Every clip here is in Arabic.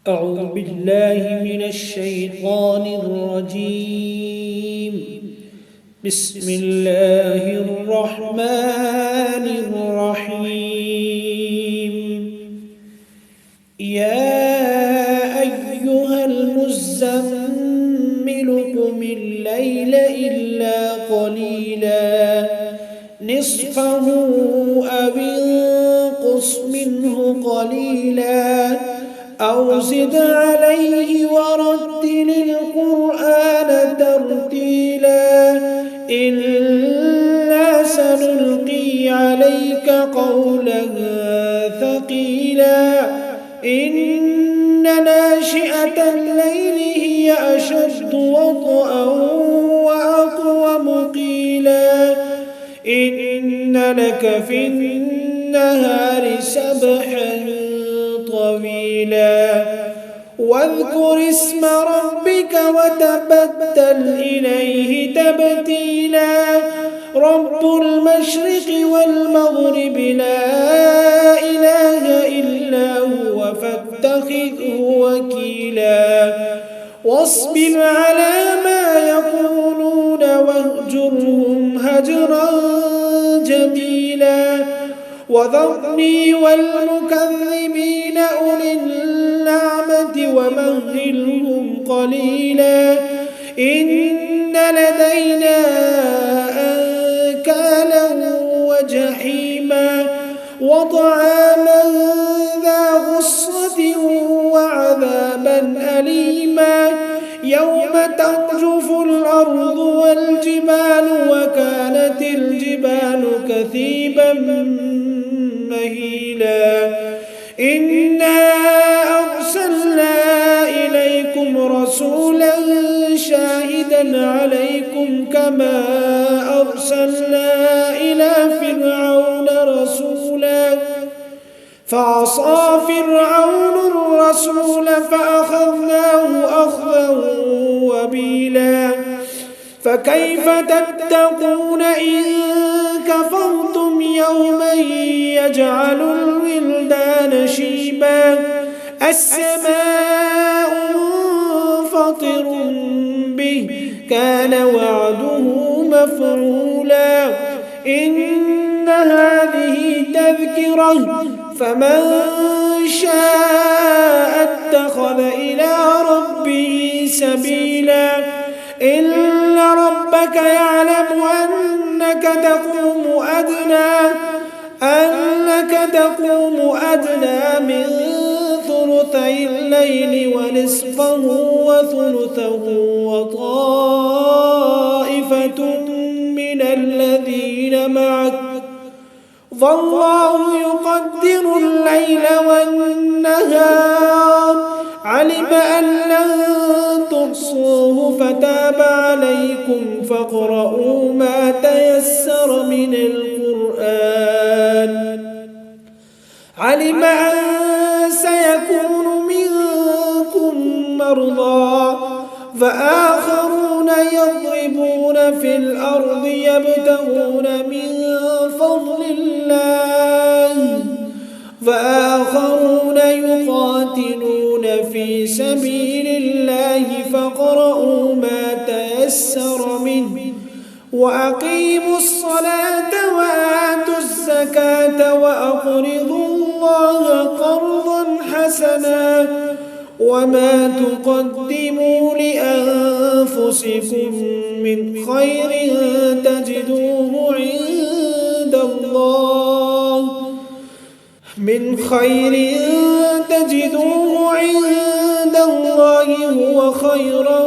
أعوذ بالله من الشيطان الرجيم. بسم الله الرحمن الرحيم. يا أيها المزمل قم الليل إلا قليلا نصفه أو انقص منه قليلا أو زد عليه ورتل القرآن ترتيلا إنا سنلقي عليك قولا ثقيلا إن ناشئة الليل هي أشد وطئا وأقوم قيلا إن لك في النهار سبحا طويلا واذكر اسم ربك وتبتل إليه تبتيلا رب المشرق والمغرب لا إله إلا هو فاتخذه وكيلا واصبر على ما يقولون واهجرهم هجرا جميلا وذرني والمكذبين أولي النعمة ومهلهم قليلا إن لدينا أنكالا وجحيما وطعاما ذا غصة وعذابا أليما يوم ترجف الأرض والجبال وكانت الجبال كثيبا مهيلا إنا أرسلنا إليكم رسولا شاهدا عليكم كما أرسلنا إلى فرعون رسولا فعصى فرعون الرسول فأخذناه أخذا وبيلا فكيف تتقون إن كفرتم يوما يجعل الولدان شيبا السماء منفطر به كان وعده مفعولا إن هذه تذكرة فمن شاء اتخذ إلى ربه سبيلا إن ربك يعلم أنك تقوم أدنى من ثلثي الليل ونصفه وثلثه وطائفة من الذين معك والله يقدر الليل والنهار علم أن لن تحصوه فتاب عليكم فاقرؤوا ما تيسر من القرآن علم أن سيكون منكم مرضى فآخرون يضربون في الأرض يبتغون من فضل الله فآخرون يقاتلون في سبيل الله فاقرؤوا ما تيسر منه وأقيموا الصلاة وآتوا الزكاة وأقرضوا الله قرضا حسنا وما تقدموا لأنفسكم من خير تجدوه عند الله هو خيرا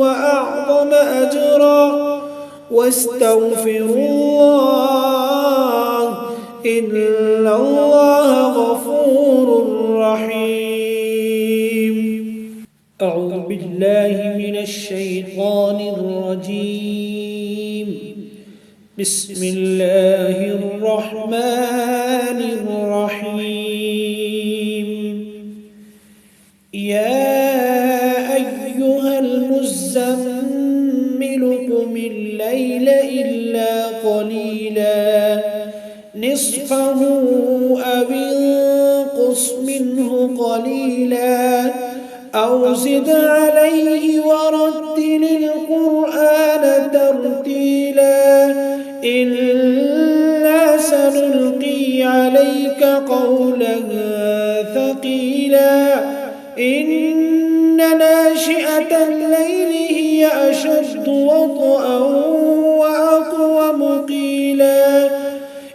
وأعظم أجرا واستغفروا الله إن الله غفور رحيم. أعوذ بالله من الشيطان الرجيم. بسم الله الرحمن الرحيم. يا أيها المزمل قم الليل إلا قليلا نصفه أو انقص منه قليلا أو زد عليه ورتل القرآن ترتيلا إنا سنلقي عليك قولا ثقيلا إن ناشئة الليل هي أشد وطئا وأقوم قيلا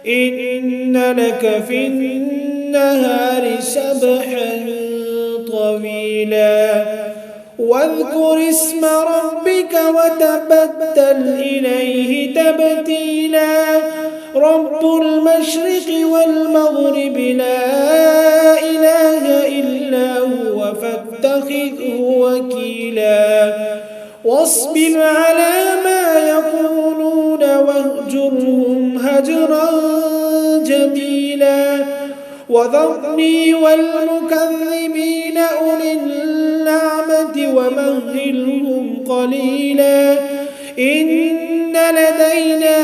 إن لك في النهار سبحا طويلا واذكر اسم ربك وتبتل إليه تبتيلا رب المشرق والمغرب لا إله إلا هو فاتخذه وكيلا واصبر على ما يقولون واهجرهم هجرا جميلا وذرني والمكذبين أولي النعمة ومهلهم قليلا إن لدينا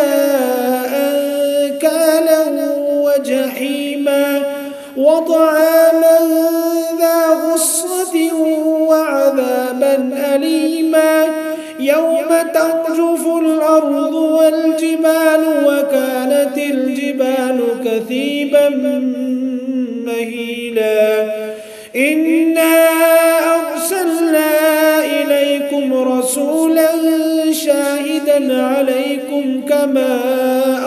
أنكالا وجحيما وطعاما ذا غصة وعذابا أليما يوم ترجف الأرض والجبال وكانت الجبال كثيبا مهيلا إنا أرسلنا إليكم رسولا شاهدا عليكم كما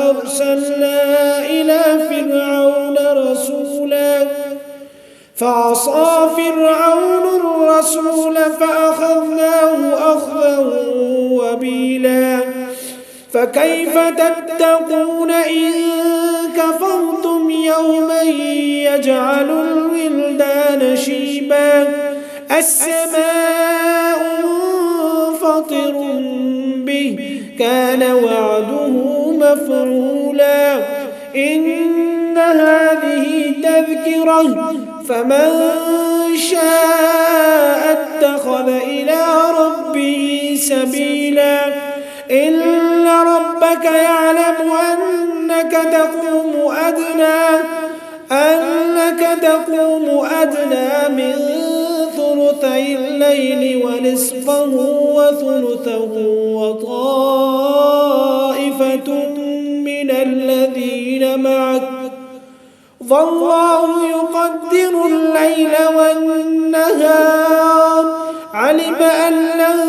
أرسلنا إلى فرعون رسولا فعصى فرعون الرسول فأخذناه أخذا وبيلا فكيف تتقون إن كفرتم يوما يجعل الولدان شيبا السماء منفطر به كان وعده مفعولا إن هذه تذكرة فمن شاء اتخذ إلى ربه سبيلا إن ربك يعلم أنك تقوم أدنى من ثلثي الليل ونصفه وثلثه وطائفة من الذين معك والله يقدر الليل والنهار علم أن لن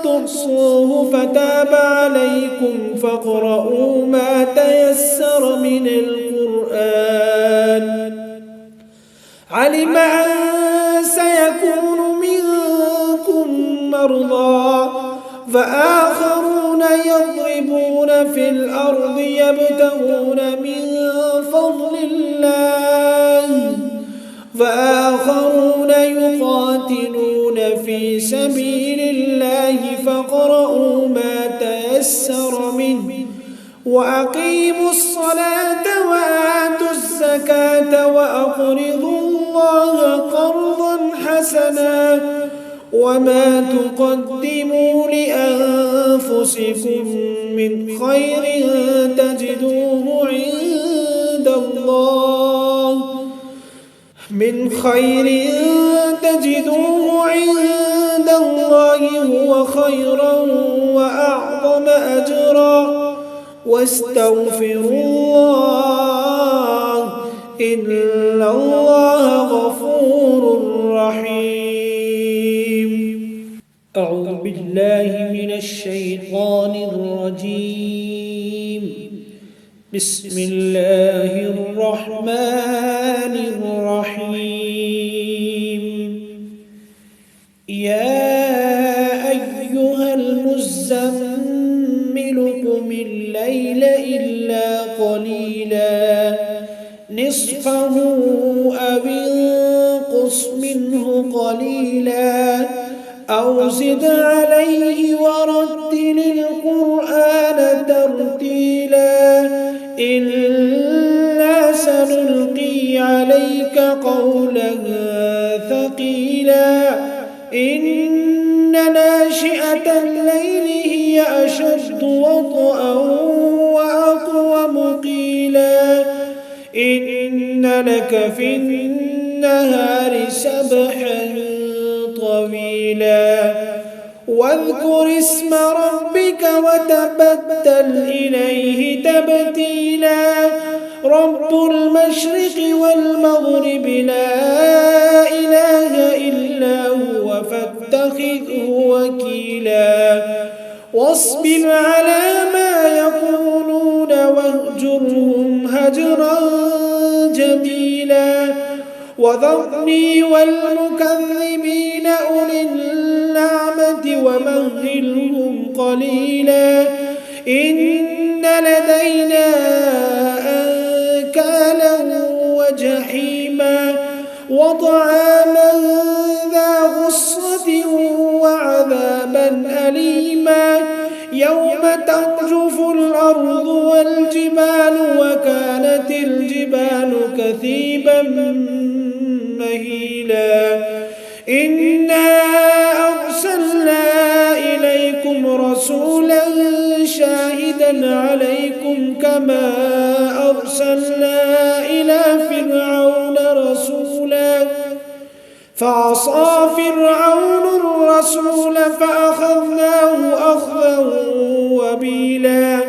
تحصوه فتاب عليكم فاقرؤوا ما تيسر من القرآن علم أن سيكون منكم مرضى فآخرون يضربون في الأرض يبتغون من فضل الله فآخرون يقاتلون في سبيل الله فاقرؤوا ما تيسر منه وأقيموا الصلاة وآتوا الزكاة وأقرضوا الله قرضا حسنا وما تقدموا لأنفسكم من خير تجدوه عند الله هو خيرا وأعظم أجرا واستغفروا الله إن الله غفور رحيم أعوذ بالله من الشيطان الرجيم بسم الله الرحمن الرحيم يا أيها المزمل قم الليل إلا قليلا نصفه أو انقص منه قليلا أو زد عليه ورتل القرآن ترتيلا إنا سنلقي عليك قولا ثقيلا إن ناشئة الليل هي أشد وطئا وأقوم قيلا إن لك في النهار سبحا طويلا واذكر اسم ربك وتبتل إليه تبتيلا رب المشرق والمغرب لا إله إلا هو فاتخذه وكيلا واصبر على ما يقولون واهجرهم هجرا جميلا وذرني والمكذبين أولي النعمة ومهلهم قليلا إن لدينا أنكالا وجحيما وطعاما ذا غصة وعذابا أليما يوم ترجف الأرض والجبال وكانت الجبال كثيبا مهيلا إنا أرسلنا إليكم رسولا شاهدا عليكم كما أرسلنا إلى فرعون رسولا فعصى فرعون الرسول فأخذناه أخذا وبيلا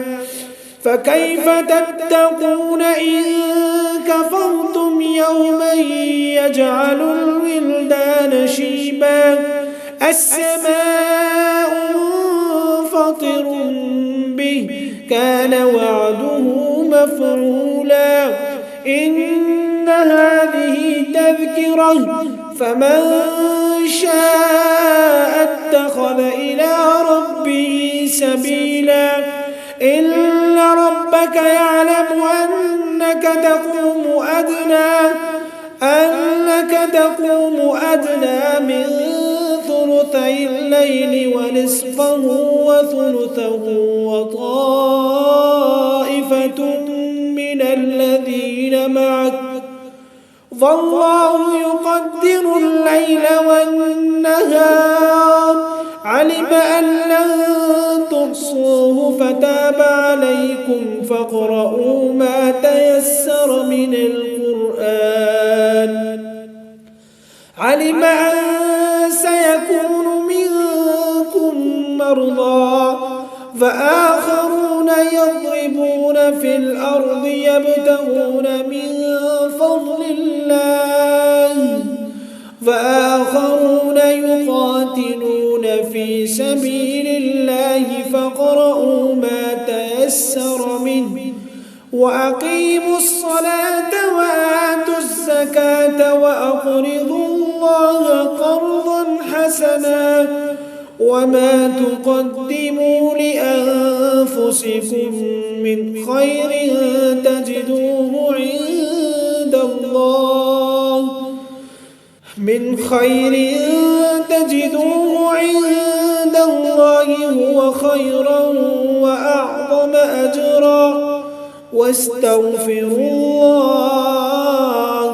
فكيف تتقون إن كفرتم يوما يجعل الولدان شيبا السماء منفطر به كان وعده مفعولا إن هذه تذكرة فمن شاء اتخذ إلى ربه سبيلا إن ربك يعلم أنك تقوم أدنى من ثلثي الليل ونصفه وثلثه وطائفة من الذين معك فالله يقدر الليل والنهار علم أن لن تحصوه فتاب عليكم فاقرؤوا ما تيسر من القرآن علم أن سيكون منكم مرضى فآخرون يضربون في الأرض يبتغون من فضل الله فآخرون يقاتلون في سبيل الله فاقرؤوا ما تيسر منه وأقيموا الصلاة وآتوا الزكاة وأقرضوا الله قرضا حسنا وما تقدموا لأنفسكم من خير تجدوه عند الله هو خيرا وأعظم أجرا واستغفروا الله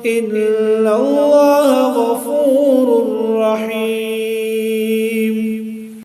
إن الله